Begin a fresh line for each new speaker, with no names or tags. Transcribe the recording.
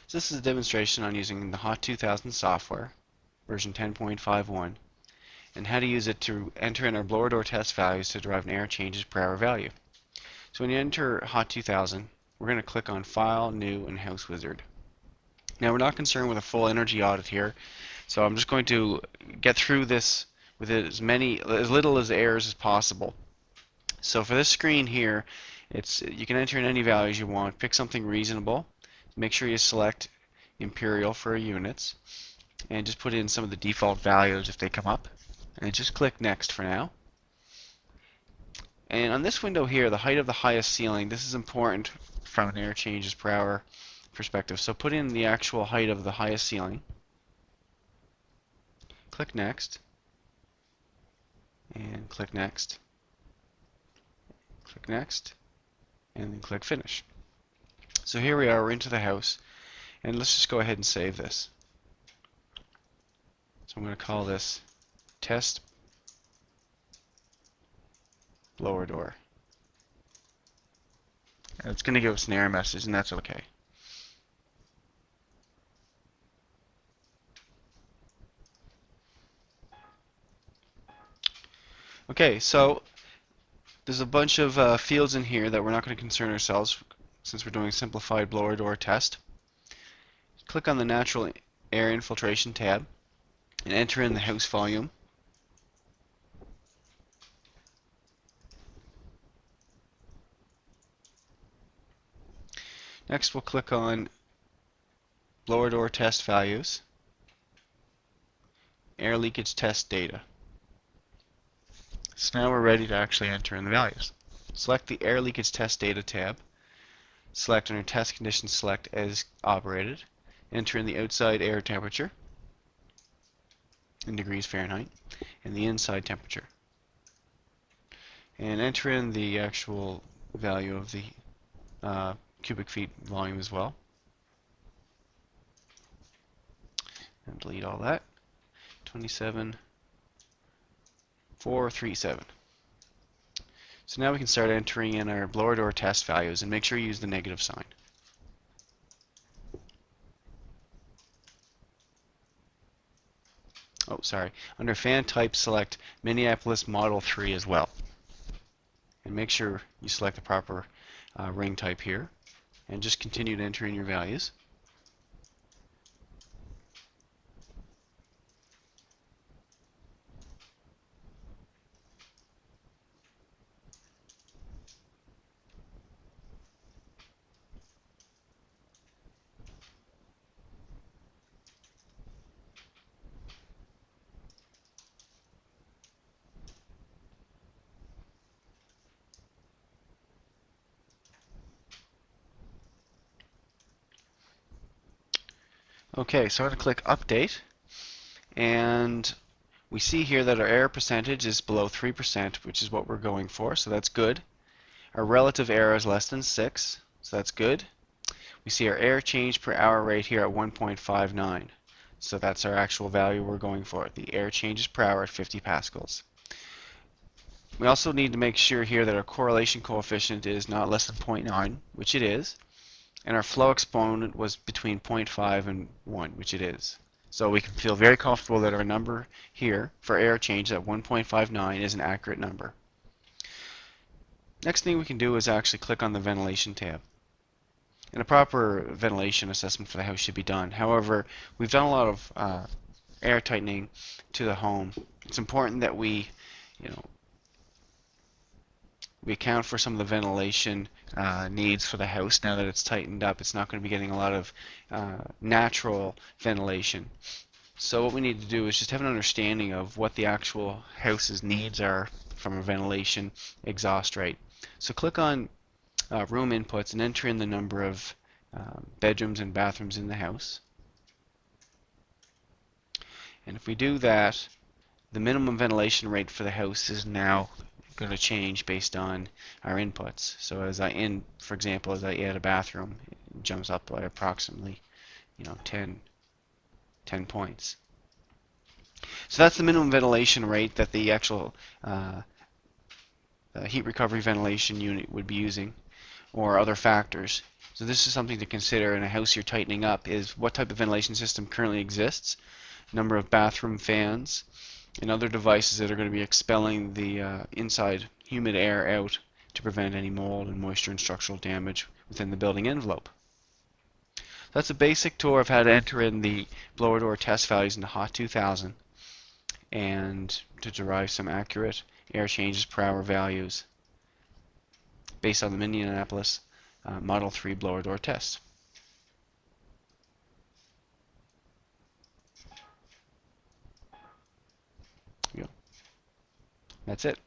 So this is a demonstration on using the HOT2000 software, version 10.51, and how to use it to enter in our blower door test values to derive an air changes per hour value. So when you enter HOT2000, we're going to click on File, New, and House Wizard. Now we're not concerned with a full energy audit here, so I'm just going to get through this with as little as errors as possible. So for this screen here, you can enter in any values you want. Pick something reasonable. Make sure you select imperial for units, and just put in some of the default values if they come up, and just click next for now. And on this window here, the height of the highest ceiling, this is important from an air changes per hour perspective. So put in the actual height of the highest ceiling, click next, and click next, click next, and then click finish. So here we are, we're into the house, and let's just go ahead and save this. So I'm going to call this test blower door. And it's going to give us an error message, and that's okay. Okay, so there's a bunch of fields in here that we're not going to concern ourselves since we're doing a simplified blower door test. Click on the natural air infiltration tab and enter in the house volume. Next we'll click on blower door test values, air leakage test data. So now we're ready to actually enter in the values. Select the air leakage test data tab, select under test conditions, select as operated, enter in the outside air temperature in degrees Fahrenheit and the inside temperature, and enter in the actual value of the cubic feet volume as well, and delete all that. 27,437. So now we can start entering in our blower door test values, and make sure you use the negative sign. Oh, sorry. Under fan type, select Minneapolis Model 3 as well. And make sure you select the proper ring type here, and just continue to enter in your values. Okay, so I'm going to click Update, and we see here that our error percentage is below 3%, which is what we're going for, so that's good. Our relative error is less than 6, so that's good. We see our air change per hour rate here at 1.59, so that's our actual value we're going for, the air changes per hour at 50 pascals. We also need to make sure here that our correlation coefficient is not less than 0.9, which it is, and our flow exponent was between 0.5 and 1, which it is. So we can feel very comfortable that our number here for air change at 1.59 is an accurate number. Next thing we can do is actually click on the ventilation tab. And a proper ventilation assessment for the house should be done. However, we've done a lot of air tightening to the home. It's important that we account for some of the ventilation needs for the house. Now that it's tightened up, it's not going to be getting a lot of natural ventilation. So what we need to do is just have an understanding of what the actual house's needs are from a ventilation exhaust rate. So click on room inputs and enter in the number of bedrooms and bathrooms in the house. And if we do that, the minimum ventilation rate for the house is now going to change based on our inputs. So as for example, as I add a bathroom, it jumps up by approximately 10 points. So that's the minimum ventilation rate that the actual heat recovery ventilation unit would be using, or other factors. So this is something to consider in a house you're tightening up, is what type of ventilation system currently exists, number of bathroom fans, and other devices that are going to be expelling the inside humid air out to prevent any mold and moisture and structural damage within the building envelope. That's a basic tour of how to enter in the blower door test values into HOT 2000 and to derive some accurate air changes per hour values based on the Minneapolis Model 3 blower door test. That's it.